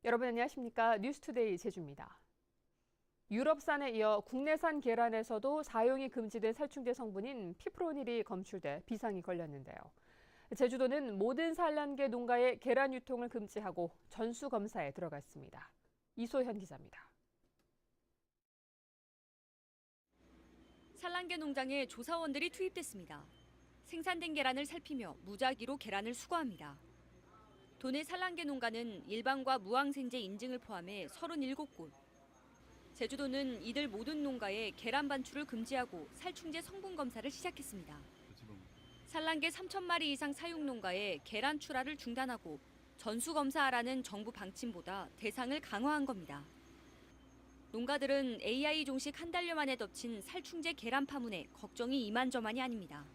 여러분 안녕하십니까? 뉴스투데이 제주입니다. 유럽산에 이어 국내산 계란에서도 사용이 금지된 살충제 성분인 피프로닐이 검출돼 비상이 걸렸는데요. 제주도는 모든 산란계 농가의 계란 유통을 금지하고 전수 검사에 들어갔습니다. 이소현 기자입니다. 산란계 농장에 조사원들이 투입됐습니다. 생산된 계란을 살피며 무작위로 계란을 수거합니다. 도내 산란계 농가는 일반과 무항생제 인증을 포함해 37곳. 제주도는 이들 모든 농가에 계란 반출을 금지하고 살충제 성분 검사를 시작했습니다. 산란계 3,000마리 이상 사육 농가에 계란 출하를 중단하고 전수 검사하라는 정부 방침보다 대상을 강화한 겁니다. 농가들은 AI 종식 한 달여 만에 덮친 살충제 계란 파문에 걱정이 이만저만이 아닙니다.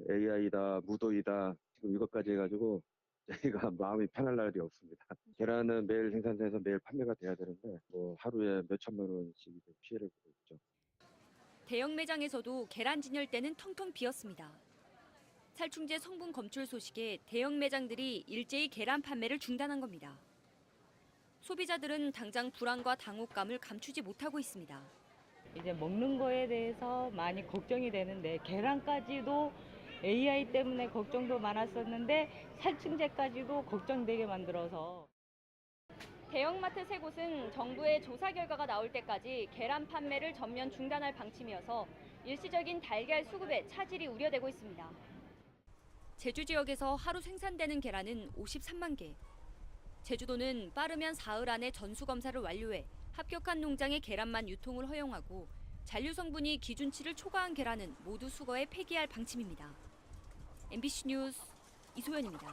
AI다, 무도이다, 지금 이것까지 해가지고 저희가 마음이 편할 날이 없습니다. 계란은 매일 생산돼서 매일 판매가 돼야 되는데 하루에 몇 천만 원씩 피해를 보고 있죠. 대형 매장에서도 계란 진열대는 텅텅 비었습니다. 살충제 성분 검출 소식에 대형 매장들이 일제히 계란 판매를 중단한 겁니다. 소비자들은 당장 불안과 당혹감을 감추지 못하고 있습니다. 이제 먹는 거에 대해서 많이 걱정이 되는데 계란까지도 AI 때문에 걱정도 많았었는데 살충제까지도 걱정되게 만들어서. 대형마트 3곳은 정부의 조사 결과가 나올 때까지 계란 판매를 전면 중단할 방침이어서 일시적인 달걀 수급에 차질이 우려되고 있습니다. 제주 지역에서 하루 생산되는 계란은 53만 개. 제주도는 빠르면 사흘 안에 전수검사를 완료해 합격한 농장의 계란만 유통을 허용하고 잔류 성분이 기준치를 초과한 계란은 모두 수거해 폐기할 방침입니다. MBC 뉴스 이소연입니다.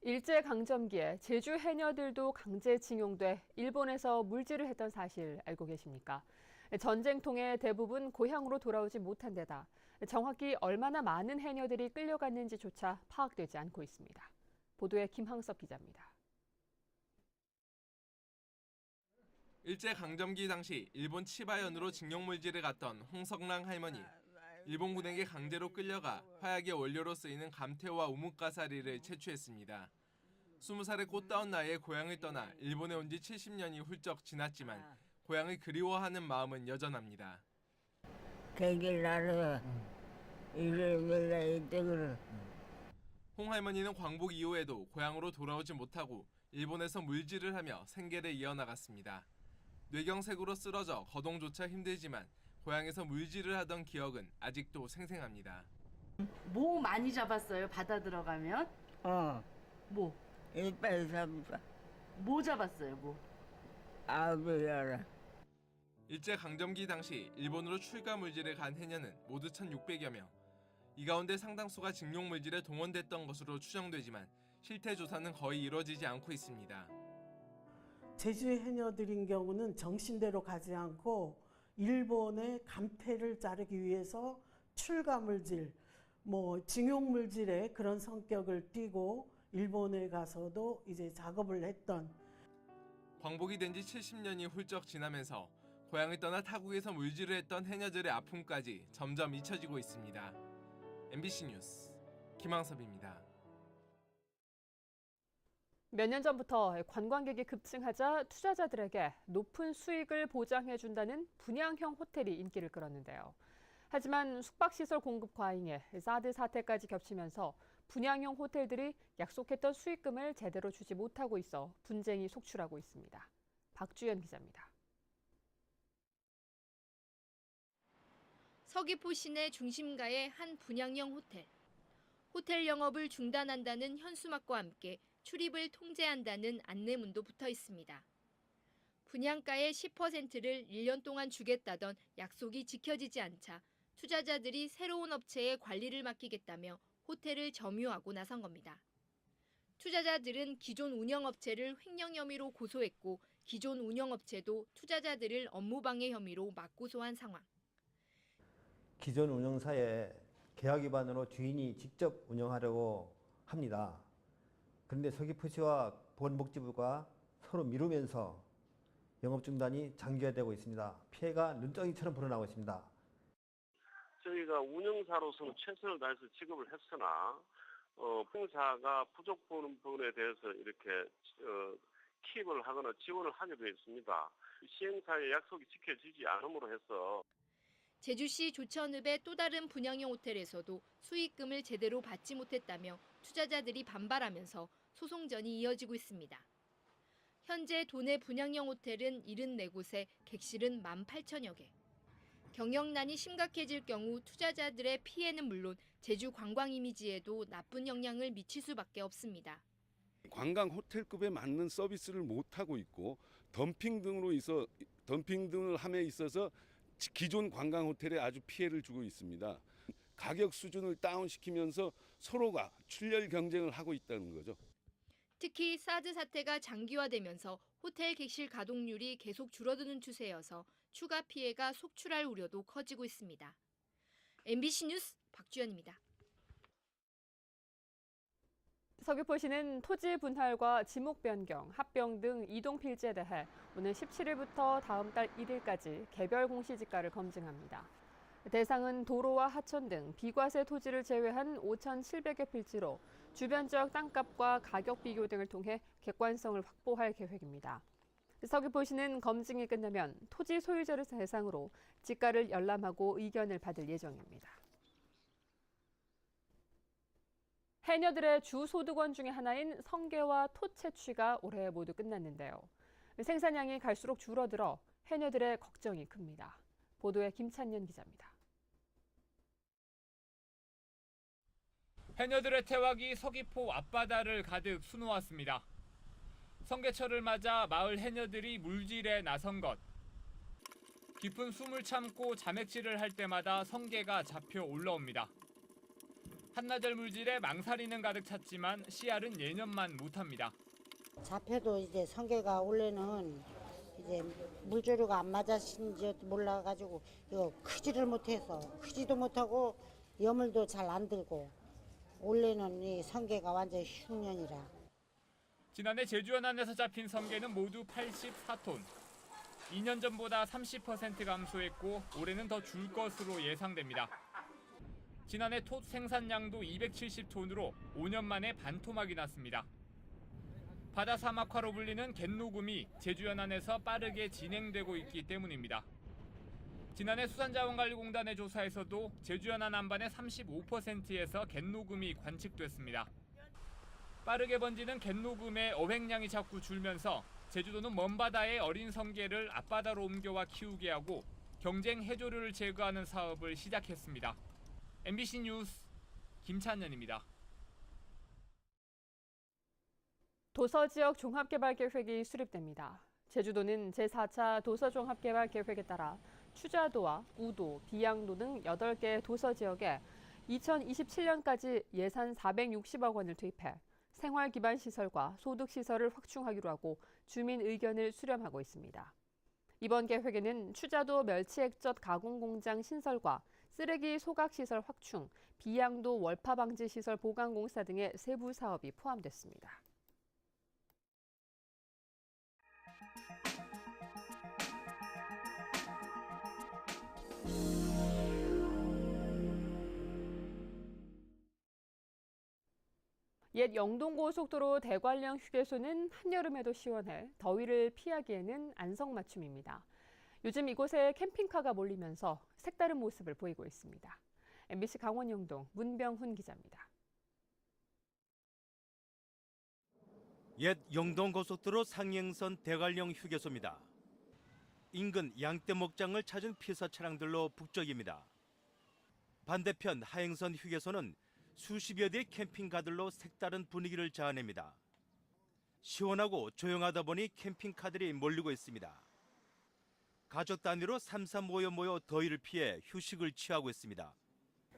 일제강점기에 제주 해녀들도 강제징용돼 일본에서 물질을 했던 사실 알고 계십니까? 전쟁통에 대부분 고향으로 돌아오지 못한 데다 정확히 얼마나 많은 해녀들이 끌려갔는지조차 파악되지 않고 있습니다. 보도에 김항석 기자입니다. 일제강점기 당시 일본 치바현으로 징용물질을 갔던 홍석랑 할머니. 일본군에게 강제로 끌려가 화약의 원료로 쓰이는 감태와 우뭇가사리를 채취했습니다. 20살의 꽃다운 나이에 고향을 떠나 일본에 온 지 70년이 훌쩍 지났지만 고향을 그리워하는 마음은 여전합니다. 홍 할머니는 광복 이후에도 고향으로 돌아오지 못하고 일본에서 물질을 하며 생계를 이어나갔습니다. 뇌경색으로 쓰러져 거동조차 힘들지만 고향에서 물질을 하던 기억은 아직도 생생합니다. 뭐 많이 잡았어요? 바다 들어가면? 뭐? 이빨 잡아. 뭐 잡았어요? 뭐? 아비야라. 일제강점기 당시 일본으로 출가 물질을 간 해녀는 모두 1,600여 명. 이 가운데 상당수가 징용물질에 동원됐던 것으로 추정되지만 실태 조사는 거의 이루어지지 않고 있습니다. 제주 해녀들인 경우는 정신대로 가지 않고 일본의 감태를 자르기 위해서 출가물질, 징용물질의 그런 성격을 띠고 일본에 가서도 이제 작업을 했던. 광복이 된 지 70년이 훌쩍 지나면서 고향을 떠나 타국에서 물질을 했던 해녀들의 아픔까지 점점 잊혀지고 있습니다. MBC 뉴스 김항섭입니다. 몇 년 전부터 관광객이 급증하자 투자자들에게 높은 수익을 보장해준다는 분양형 호텔이 인기를 끌었는데요. 하지만 숙박시설 공급 과잉에 사드 사태까지 겹치면서 분양형 호텔들이 약속했던 수익금을 제대로 주지 못하고 있어 분쟁이 속출하고 있습니다. 박주연 기자입니다. 서귀포 시내 중심가의 한 분양형 호텔. 호텔 영업을 중단한다는 현수막과 함께 출입을 통제한다는 안내문도 붙어 있습니다. 분양가의 10%를 1년 동안 주겠다던 약속이 지켜지지 않자 투자자들이 새로운 업체에 관리를 맡기겠다며 호텔을 점유하고 나선 겁니다. 투자자들은 기존 운영업체를 횡령 혐의로 고소했고 기존 운영업체도 투자자들을 업무방해 혐의로 맞고소한 상황. 기존 운영사에 계약 위반으로 주인이 직접 운영하려고 합니다. 그런데 서귀포시와 보건복지부가 서로 미루면서 영업 중단이 장기화되고 있습니다. 피해가 눈덩이처럼 불어나고 있습니다. 저희가 운영사로서는 최선을 다해서 직업을 했으나 공사가 부족 보는 부분에 대해서 이렇게 킵을 하거나 지원을 하기도 했습니다. 시행사의 약속이 지켜지지 않음으로 해서 제주시 조천읍의 또 다른 분양형 호텔에서도 수익금을 제대로 받지 못했다며 투자자들이 반발하면서 소송전이 이어지고 있습니다. 현재 도내 분양형 호텔은 74곳에 객실은 18,000여 개. 경영난이 심각해질 경우 투자자들의 피해는 물론 제주 관광 이미지에도 나쁜 영향을 미칠 수밖에 없습니다. 관광 호텔급에 맞는 서비스를 못하고 있고 덤핑 등을 함에 있어서 기존 관광 호텔에 아주 피해를 주고 있습니다. 가격 수준을 다운시키면서 서로가 출혈 경쟁을 하고 있다는 거죠. 특히 사드 사태가 장기화되면서 호텔 객실 가동률이 계속 줄어드는 추세여서 추가 피해가 속출할 우려도 커지고 있습니다. MBC 뉴스 박주연입니다. 서귀포시는 토지 분할과 지목 변경, 합병 등 이동 필지에 대해 오늘 17일부터 다음 달 1일까지 개별 공시지가를 검증합니다. 대상은 도로와 하천 등 비과세 토지를 제외한 5,700여 필지로 주변 지역 땅값과 가격 비교 등을 통해 객관성을 확보할 계획입니다. 서귀포시는 검증이 끝나면 토지 소유자를 대상으로 지가를 열람하고 의견을 받을 예정입니다. 해녀들의 주 소득원 중에 하나인 성게와 톳 채취가 올해 모두 끝났는데요. 생산량이 갈수록 줄어들어 해녀들의 걱정이 큽니다. 보도에 김찬년 기자입니다. 해녀들의 태왁이 서귀포 앞바다를 가득 수놓았습니다. 성게철을 맞아 마을 해녀들이 물질에 나선 것. 깊은 숨을 참고 자맥질을 할 때마다 성게가 잡혀 올라옵니다. 한나절 물질에 망사리는 가득 찼지만 씨알은 예년만 못합니다. 잡혀도 이제 성게가 원래는 이제 물조류가 안 맞았는지 몰라가지고 이거 크지를 못해서 크지도 못하고 여물도 잘 안 들고 원래는 이 성게가 완전 흉년이라. 지난해 제주 연안에서 잡힌 성게는 모두 84톤. 2년 전보다 30% 감소했고 올해는 더 줄 것으로 예상됩니다. 지난해 톳 생산량도 270톤으로 5년 만에 반토막이 났습니다. 바다 사막화로 불리는 갯녹음이 제주 연안에서 빠르게 진행되고 있기 때문입니다. 지난해 수산자원관리공단의 조사에서도 제주 연안 안반의 35%에서 갯녹음이 관측됐습니다. 빠르게 번지는 갯녹음의 어획량이 자꾸 줄면서 제주도는 먼바다의 어린 성게를 앞바다로 옮겨와 키우게 하고 경쟁 해조류를 제거하는 사업을 시작했습니다. MBC 뉴스 김찬년입니다. 도서지역 종합개발계획이 수립됩니다. 제주도는 제4차 도서종합개발계획에 따라 추자도와 우도, 비양도 등 8개 도서지역에 2027년까지 예산 460억 원을 투입해 생활기반시설과 소득시설을 확충하기로 하고 주민 의견을 수렴하고 있습니다. 이번 계획에는 추자도 멸치액젓 가공공장 신설과 쓰레기 소각시설 확충, 비양도 월파방지시설 보강공사 등의 세부 사업이 포함됐습니다. 옛 영동고속도로 대관령 휴게소는 한여름에도 시원해 더위를 피하기에는 안성맞춤입니다. 요즘 이곳에 캠핑카가 몰리면서 색다른 모습을 보이고 있습니다. MBC 강원 영동 문병훈 기자입니다. 옛 영동고속도로 상행선 대관령 휴게소입니다. 인근 양떼 목장을 찾은 피서 차량들로 북적입니다. 반대편 하행선 휴게소는 수십여 대의 캠핑카들로 색다른 분위기를 자아냅니다. 시원하고 조용하다 보니 캠핑카들이 몰리고 있습니다. 가족 단위로 3-3 모여 더위를 피해 휴식을 취하고 있습니다.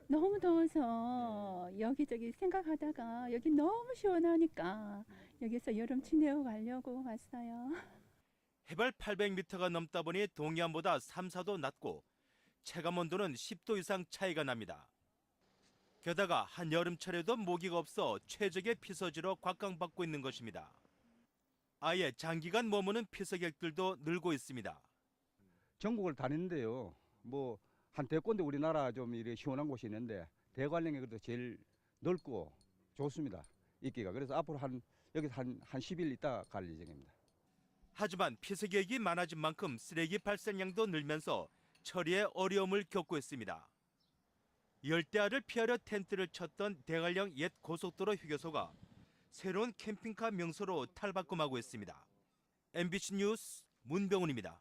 너무 더워서 여기저기 생각하다가 여기 너무 시원하니까 여기서 여름 지내고 가려고 왔어요. 해발 800m가 넘다 보니 동해안보다 3-4도 낮고 체감온도는 10도 이상 차이가 납니다. 게다가 한여름철에도 모기가 없어 최적의 피서지로 곽강받고 있는 것입니다. 아예 장기간 머무는 피서객들도 늘고 있습니다. 전국을 다니는데요. 한 100군데 우리나라 좀 이렇게 시원한 곳이 있는데 대관령이 그래도 제일 넓고 좋습니다. 있기가. 그래서 앞으로 여기서 한 10일 있다 갈 예정입니다. 하지만 폐쇄객이 많아진 만큼 쓰레기 발생량도 늘면서 처리에 어려움을 겪고 있습니다. 열대야를 피하려 텐트를 쳤던 대관령 옛 고속도로 휴게소가 새로운 캠핑카 명소로 탈바꿈하고 있습니다. MBC 뉴스 문병훈입니다.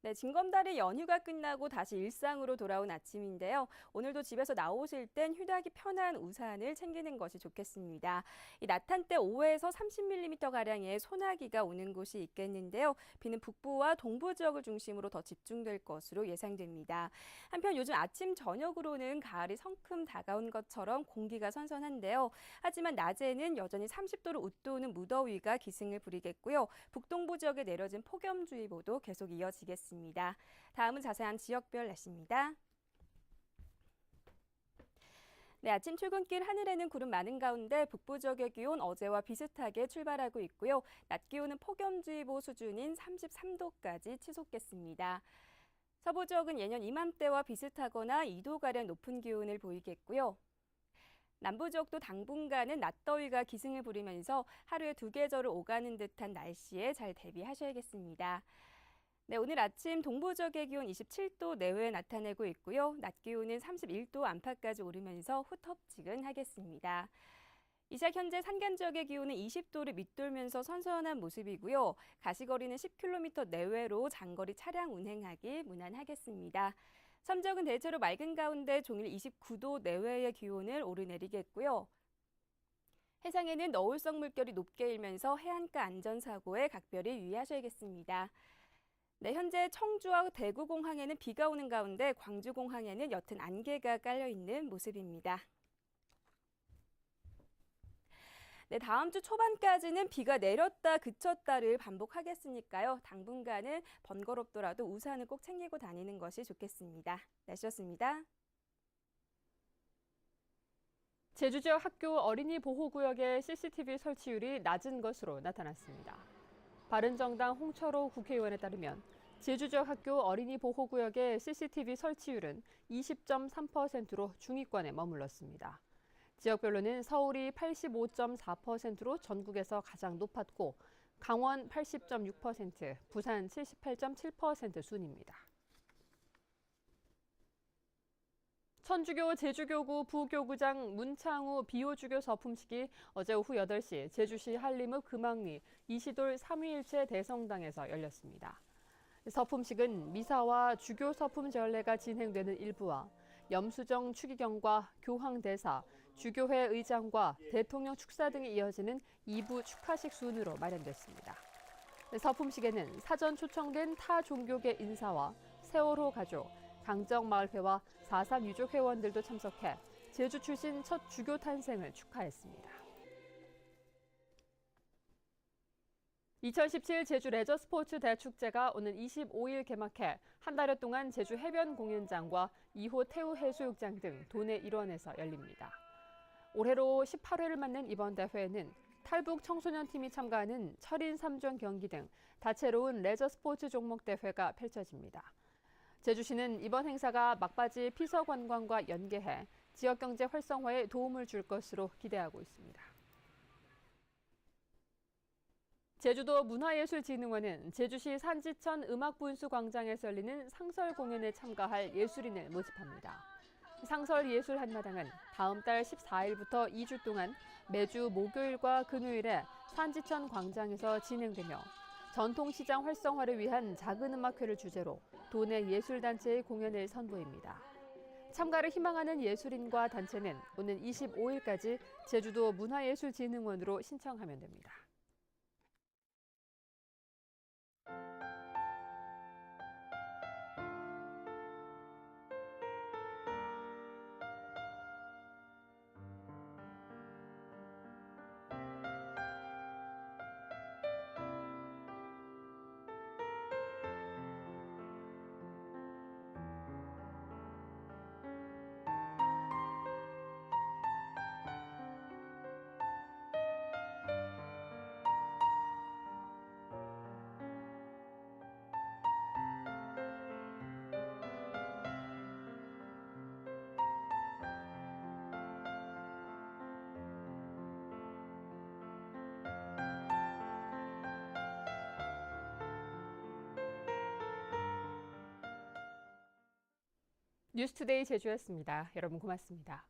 네, 징검다리 연휴가 끝나고 다시 일상으로 돌아온 아침인데요. 오늘도 집에서 나오실 땐 휴대하기 편한 우산을 챙기는 것이 좋겠습니다. 이 낮 한때 5에서 30mm가량의 소나기가 오는 곳이 있겠는데요. 비는 북부와 동부 지역을 중심으로 더 집중될 것으로 예상됩니다. 한편 요즘 아침 저녁으로는 가을이 성큼 다가온 것처럼 공기가 선선한데요. 하지만 낮에는 여전히 30도를 웃도는 무더위가 기승을 부리겠고요. 북동부 지역에 내려진 폭염주의보도 계속 이어지겠습니다. 다음은 자세한 지역별 날씨입니다. 네, 아침 출근길 하늘에는 구름 많은 가운데 북부 지역의 기온 어제와 비슷하게 출발하고 있고요. 낮 기온은 폭염주의보 수준인 33도까지 치솟겠습니다. 서부 지역은 예년 이맘때와 비슷하거나 2도가량 높은 기온을 보이겠고요. 남부 지역도 당분간은 낮더위가 기승을 부리면서 하루에 두 계절을 오가는 듯한 날씨에 잘 대비하셔야겠습니다. 네, 오늘 아침 동부 지역의 기온 27도 내외에 나타내고 있고요. 낮 기온은 31도 안팎까지 오르면서 후텁지근하겠습니다. 이 시각 현재 산간 지역의 기온은 20도를 밑돌면서 선선한 모습이고요. 가시거리는 10km 내외로 장거리 차량 운행하기 무난하겠습니다. 섬 지역은 대체로 맑은 가운데 종일 29도 내외의 기온을 오르내리겠고요. 해상에는 너울성 물결이 높게 일면서 해안가 안전사고에 각별히 유의하셔야겠습니다. 네, 현재 청주와 대구공항에는 비가 오는 가운데 광주공항에는 옅은 안개가 깔려있는 모습입니다. 네, 다음 주 초반까지는 비가 내렸다 그쳤다를 반복하겠으니까요. 당분간은 번거롭더라도 우산을 꼭 챙기고 다니는 것이 좋겠습니다. 날씨였습니다. 제주 지역 학교 어린이 보호구역의 CCTV 설치율이 낮은 것으로 나타났습니다. 바른정당 홍철호 국회의원에 따르면 제주 지역 학교 어린이 보호구역의 CCTV 설치율은 20.3%로 중위권에 머물렀습니다. 지역별로는 서울이 85.4%로 전국에서 가장 높았고 강원 80.6%, 부산 78.7% 순입니다. 천주교 제주교구 부교구장 문창우 비호주교 서품식이 어제 오후 8시 제주시 한림읍 금왕리 이시돌 삼위일체 대성당에서 열렸습니다. 서품식은 미사와 주교 서품 전례가 진행되는 일부와 염수정 추기경과 교황대사, 주교회 의장과 대통령 축사 등이 이어지는 2부 축하식 순으로 마련됐습니다. 서품식에는 사전 초청된 타 종교계 인사와 세월호 가족, 강정마을회와 4.3 유족 회원들도 참석해 제주 출신 첫 주교 탄생을 축하했습니다. 2017 제주 레저 스포츠 대축제가 오는 25일 개막해 한 달여 동안 제주 해변 공연장과 2호 태우 해수욕장 등 도내 일원에서 열립니다. 올해로 18회를 맞는 이번 대회에는 탈북 청소년 팀이 참가하는 철인 3종 경기 등 다채로운 레저 스포츠 종목 대회가 펼쳐집니다. 제주시는 이번 행사가 막바지 피서 관광과 연계해 지역 경제 활성화에 도움을 줄 것으로 기대하고 있습니다. 제주도 문화예술진흥원은 제주시 산지천 음악분수광장에서 열리는 상설 공연에 참가할 예술인을 모집합니다. 상설 예술 한마당은 다음 달 14일부터 2주 동안 매주 목요일과 금요일에 산지천 광장에서 진행되며 전통시장 활성화를 위한 작은 음악회를 주제로 도내 예술단체의 공연을 선보입니다. 참가를 희망하는 예술인과 단체는 오는 25일까지 제주도 문화예술진흥원으로 신청하면 됩니다. 뉴스투데이 제주였습니다. 여러분 고맙습니다.